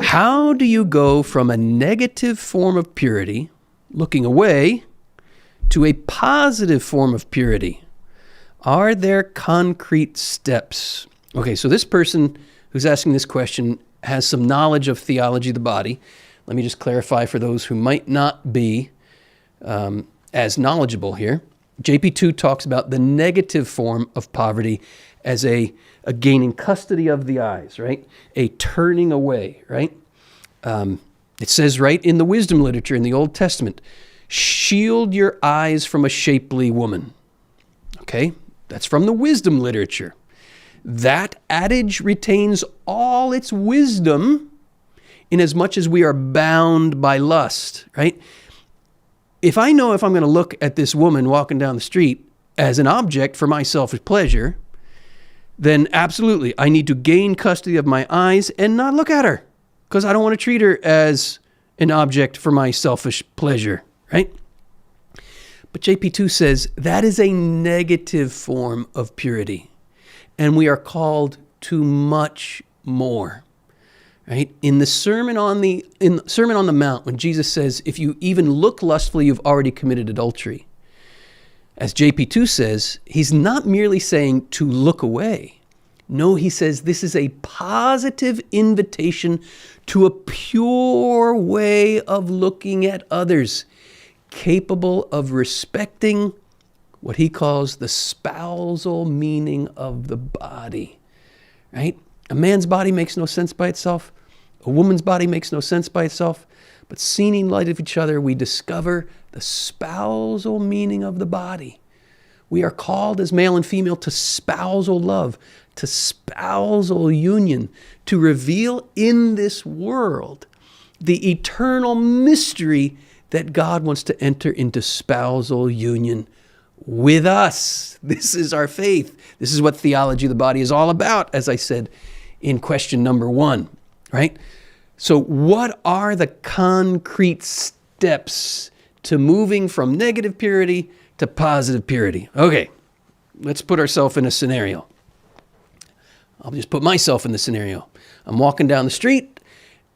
How do you go from a negative form of purity, looking away, to a positive form of purity? Are there concrete steps? Okay, so this person who's asking this question has some knowledge of theology of the body. Let me just clarify for those who might not be as knowledgeable here. JP2 talks about the negative form of poverty as a gaining custody of the eyes, right? A turning away, right? It says right in the wisdom literature in the Old Testament, shield your eyes from a shapely woman. Okay, that's from the wisdom literature. That adage retains all its wisdom in as much as we are bound by lust, right? If I know if I'm going to look at this woman walking down the street as an object for my selfish pleasure, then absolutely I need to gain custody of my eyes and not look at her because I don't want to treat her as an object for my selfish pleasure, right? But JP2 says that is a negative form of purity. And we are called to much more, right? In the Sermon on the Mount, when Jesus says, if you even look lustfully, you've already committed adultery. As JP2 says, he's not merely saying to look away. No, he says this is a positive invitation to a pure way of looking at others, capable of respecting what he calls the spousal meaning of the body, right? A man's body makes no sense by itself. A woman's body makes no sense by itself. But seen in light of each other, we discover the spousal meaning of the body. We are called as male and female to spousal love, to spousal union, to reveal in this world the eternal mystery that God wants to enter into spousal union with us. This is our faith. This is what theology of the body is all about, as I said in question number 1, right? So what are the concrete steps to moving from negative purity to positive purity? Okay, let's put ourselves in a scenario. I'll just put myself in the scenario. I'm walking down the street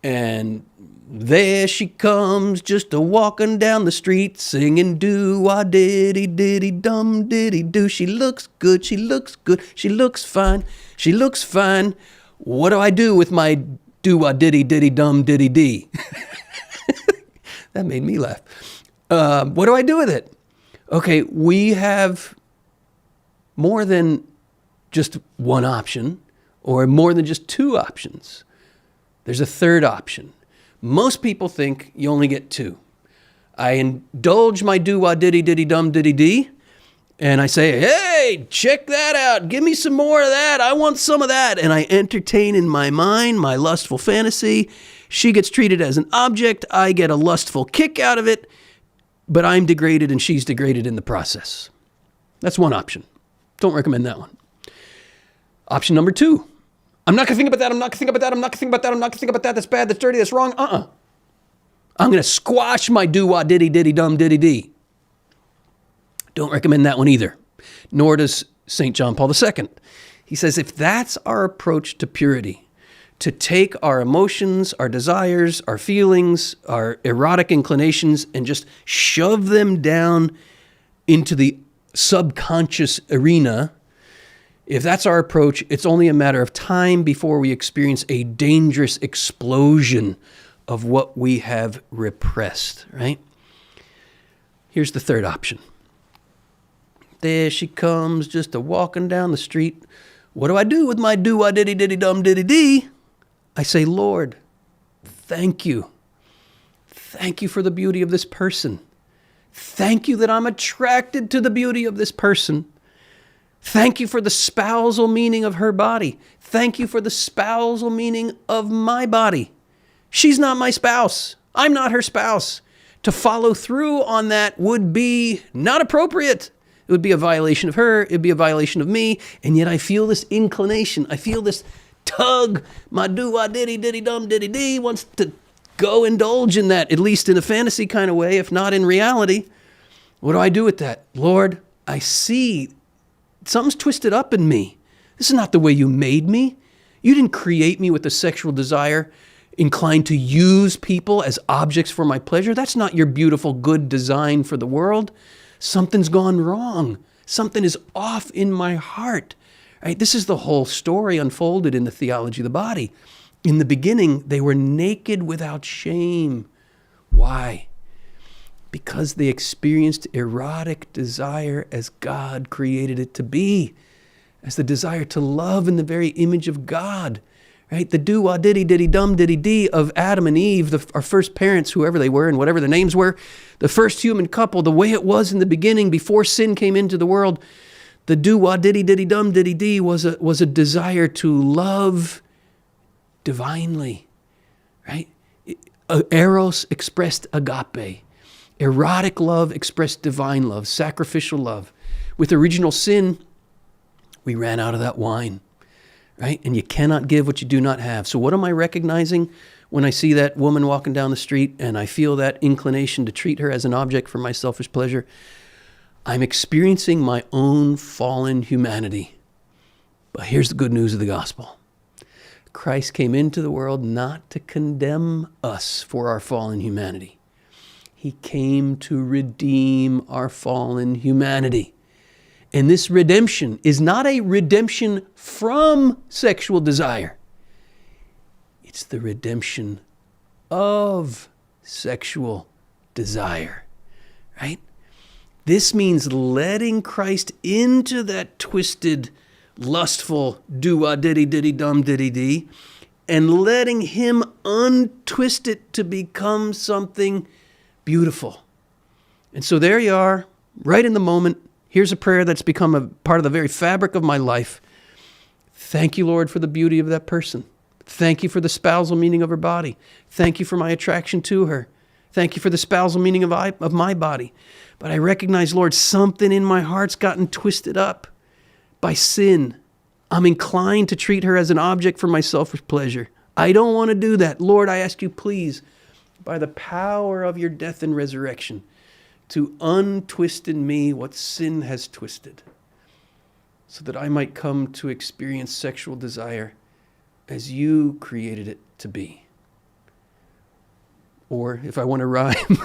and there she comes, just a-walking down the street, singing do-ah-diddy-diddy-dum-diddy-do. She looks good, she looks good, she looks fine, she looks fine. What do I do with my do-ah-diddy-diddy-dum-diddy-dee? That made me laugh. What do I do with it? Okay, we have more than just one option, or more than just two options. There's a third option. Most people think you only get two. I indulge my do-wah-diddy-diddy-dum-diddy-dee, and I say, hey, check that out. Give me some more of that. I want some of that. And I entertain in my mind my lustful fantasy. She gets treated as an object. I get a lustful kick out of it, but I'm degraded and she's degraded in the process. That's one option. Don't recommend that one. Option number 2. I'm not going to think about that. I'm not going to think about that. I'm not going to think about that. I'm not going to think about that. That's bad. That's dirty. That's wrong. I'm going to squash my do-wah-diddy-diddy-dum-diddy-dee. Don't recommend that one either. Nor does St. John Paul II. He says if that's our approach to purity, to take our emotions, our desires, our feelings, our erotic inclinations, and just shove them down into the subconscious arena, if that's our approach, it's only a matter of time before we experience a dangerous explosion of what we have repressed, right? Here's the third option. There she comes, just a-walking down the street. What do I do with my do-wah-diddy-diddy-dum-diddy-dee? I say, Lord, thank you. Thank you for the beauty of this person. Thank you that I'm attracted to the beauty of this person. Thank you for the spousal meaning of her body. Thank you for the spousal meaning of my body. She's not my spouse. I'm not her spouse. To follow through on that would be not appropriate. It would be a violation of her. It would be a violation of me. And yet I feel this inclination. I feel this tug. My do-wah-diddy-diddy-dum-diddy-dee wants to go indulge in that, at least in a fantasy kind of way, if not in reality. What do I do with that? Lord, I see something's twisted up in me. This is not the way you made me. You didn't create me with a sexual desire inclined to use people as objects for my pleasure. That's not your beautiful, good design for the world. Something's gone wrong. Something is off in my heart. Right? This is the whole story unfolded in the theology of the body. In the beginning, they were naked without shame. Why? Because they experienced erotic desire as God created it to be, as the desire to love in the very image of God. Right? The do-wah, diddy-diddy-dum, diddy-dee of Adam and Eve, our first parents, whoever they were and whatever their names were, the first human couple, the way it was in the beginning before sin came into the world, the do-wah, diddy-diddy-dum, diddy-dee was a desire to love divinely. Right? Eros expressed agape. Erotic love expressed divine love, sacrificial love. With original sin, we ran out of that wine. Right? And you cannot give what you do not have. So what am I recognizing when I see that woman walking down the street and I feel that inclination to treat her as an object for my selfish pleasure? I'm experiencing my own fallen humanity. But here's the good news of the gospel. Christ came into the world not to condemn us for our fallen humanity. He came to redeem our fallen humanity. And this redemption is not a redemption from sexual desire. It's the redemption of sexual desire, right? This means letting Christ into that twisted, lustful do-wah-diddy-diddy-dum-diddy-dee and letting him untwist it to become something beautiful. And so there you are, right in the moment. Here's a prayer that's become a part of the very fabric of my life. Thank you, Lord, for the beauty of that person. Thank you for the spousal meaning of her body. Thank you for my attraction to her. Thank you for the spousal meaning of my body. But I recognize, Lord, something in my heart's gotten twisted up by sin. I'm inclined to treat her as an object for my selfish pleasure. I don't want to do that. Lord, I ask you, please, by the power of your death and resurrection, to untwist in me what sin has twisted, so that I might come to experience sexual desire as you created it to be. Or if I want to rhyme,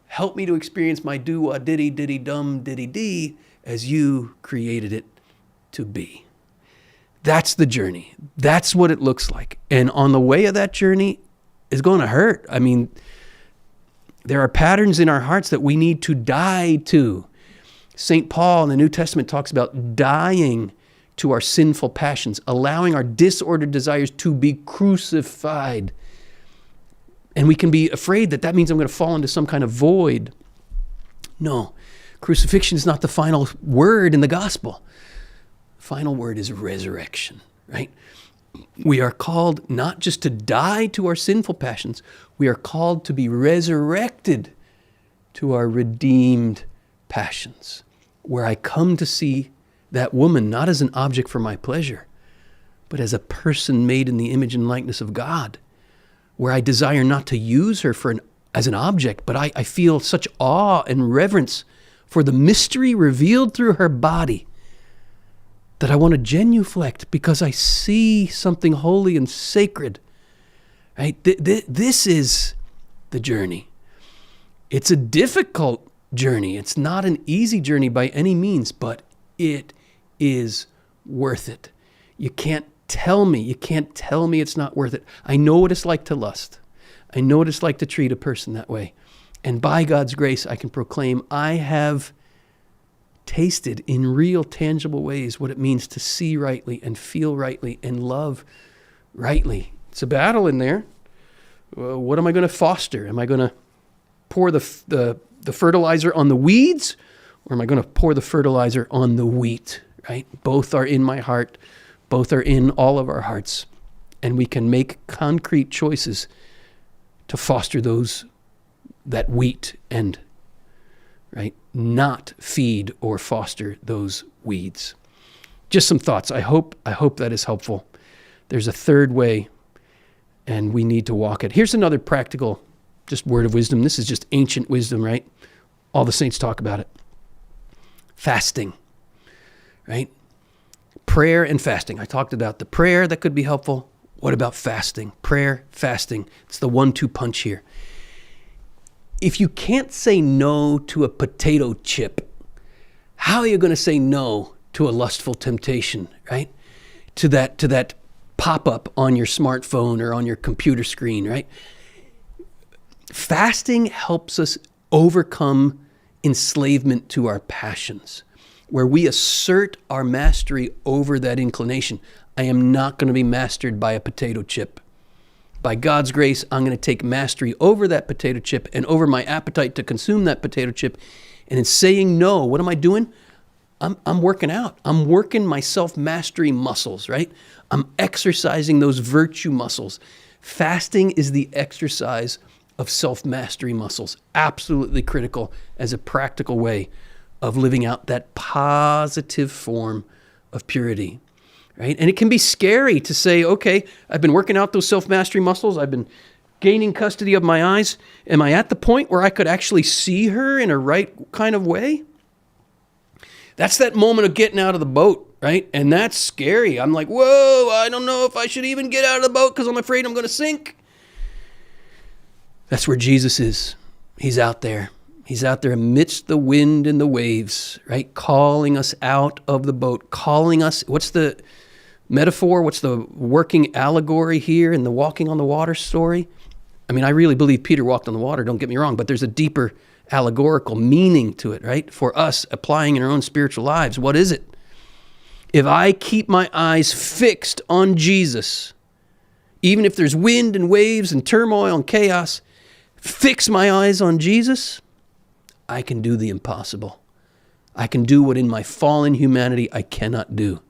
help me to experience my do-wah, diddy-diddy-dum, diddy-dee as you created it to be. That's the journey. That's what it looks like. And on the way of that journey is going to hurt. I mean, there are patterns in our hearts that we need to die to. St. Paul in the New Testament talks about dying to our sinful passions, allowing our disordered desires to be crucified. And we can be afraid that that means I'm going to fall into some kind of void. No, crucifixion is not the final word in the gospel. The final word is resurrection, right? We are called not just to die to our sinful passions, we are called to be resurrected to our redeemed passions, where I come to see that woman not as an object for my pleasure, but as a person made in the image and likeness of God, where I desire not to use her as an object, but I feel such awe and reverence for the mystery revealed through her body that I want to genuflect because I see something holy and sacred. Right? This is the journey. It's a difficult journey. It's not an easy journey by any means, but it is worth it. You can't tell me it's not worth it. I know what it's like to lust. I know what it's like to treat a person that way. And by God's grace, I can proclaim I have tasted in real, tangible ways what it means to see rightly and feel rightly and love rightly. It's a battle in there. What am I going to foster? Am I going to pour the fertilizer on the weeds, or am I going to pour the fertilizer on the wheat? Right? Both are in my heart. Both are in all of our hearts. And we can make concrete choices to foster that wheat and not feed or foster those weeds. Just some thoughts. I hope that is helpful. There's a third way, and we need to walk it. Here's another practical, just word of wisdom. This is just ancient wisdom, right? All the saints talk about it. Fasting, right? prayer and fasting. I talked about the prayer that could be helpful. What about fasting? Prayer, fasting. It's the 1-2 punch here. If you can't say no to a potato chip, how are you going to say no to a lustful temptation, right? To that pop-up on your smartphone or on your computer screen, right? Fasting helps us overcome enslavement to our passions, where we assert our mastery over that inclination. I am not going to be mastered by a potato chip. By God's grace, I'm going to take mastery over that potato chip and over my appetite to consume that potato chip. And in saying no, what am I doing? I'm working out. I'm working my self-mastery muscles, right? I'm exercising those virtue muscles. Fasting is the exercise of self-mastery muscles. Absolutely critical as a practical way of living out that positive form of purity, right? And it can be scary to say, okay, I've been working out those self-mastery muscles. I've been gaining custody of my eyes. Am I at the point where I could actually see her in a right kind of way? That's that moment of getting out of the boat, right? And that's scary. I'm like, whoa, I don't know if I should even get out of the boat because I'm afraid I'm going to sink. That's where Jesus is. He's out there. He's out there amidst the wind and the waves, right? Calling us out of the boat, calling us. What's the metaphor? What's the working allegory here in the walking on the water story? I mean, I really believe Peter walked on the water, don't get me wrong, but there's a deeper allegorical meaning to it, right? For us applying in our own spiritual lives. What is it? If I keep my eyes fixed on Jesus, even if there's wind and waves and turmoil and chaos, fix my eyes on Jesus, I can do the impossible. I can do what in my fallen humanity I cannot do.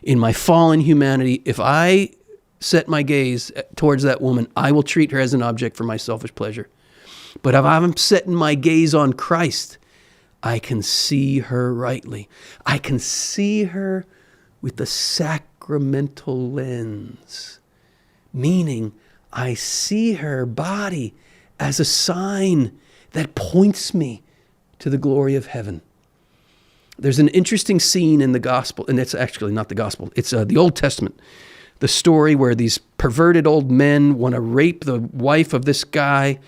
In my fallen humanity, if I set my gaze towards that woman, I will treat her as an object for my selfish pleasure. But if I'm setting my gaze on Christ, I can see her rightly. I can see her with the sacramental lens, meaning I see her body as a sign that points me to the glory of heaven. There's an interesting scene in the gospel, and it's actually not the gospel, it's the Old Testament, the story where these perverted old men want to rape the wife of this guy,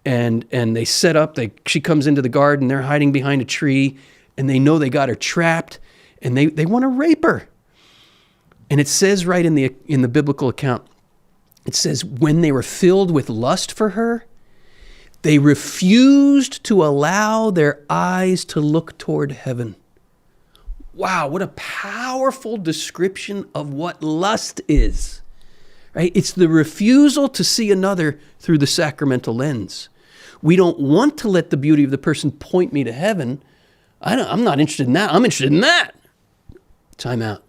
and they set up, she comes into the garden, they're hiding behind a tree, and they know they got her trapped, and they want to rape her. And it says right in the biblical account, it says, when they were filled with lust for her, they refused to allow their eyes to look toward heaven. Wow, what a powerful description of what lust is, right? It's the refusal to see another through the sacramental lens. We don't want to let the beauty of the person point me to heaven. I'm not interested in that. I'm interested in that. Time out.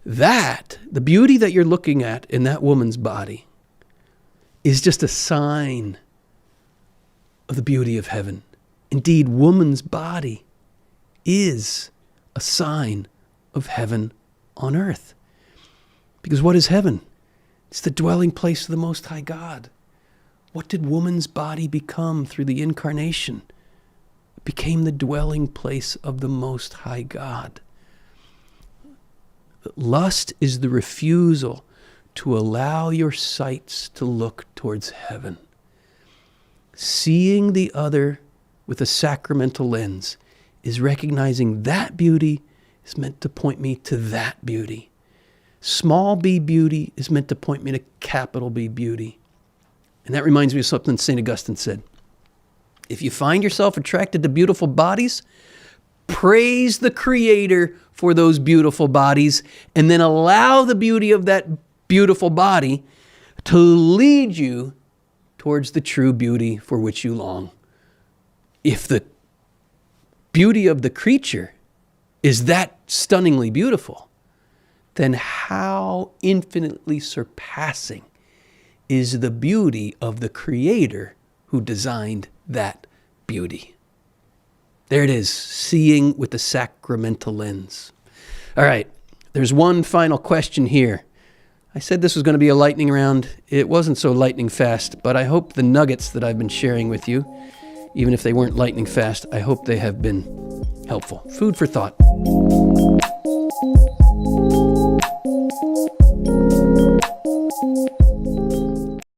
The beauty that you're looking at in that woman's body is just a sign of the beauty of heaven. Indeed, woman's body is a sign of heaven on earth. Because what is heaven? It's the dwelling place of the Most High God. What did woman's body become through the incarnation? It became the dwelling place of the Most High God. Lust is the refusal to allow your sights to look towards heaven. Seeing the other with a sacramental lens is recognizing that beauty is meant to point me to that beauty. Small b beauty is meant to point me to capital B beauty. And that reminds me of something St. Augustine said. If you find yourself attracted to beautiful bodies, praise the Creator for those beautiful bodies, and then allow the beauty of that beautiful body to lead you towards the true beauty for which you long. If the beauty of the creature is that stunningly beautiful, then how infinitely surpassing is the beauty of the Creator who designed that beauty. There it is, seeing with the sacramental lens. All right, there's one final question here. I said this was going to be a lightning round. It wasn't so lightning fast, but I hope the nuggets that I've been sharing with you, even if they weren't lightning fast, I hope they have been helpful. Food for thought.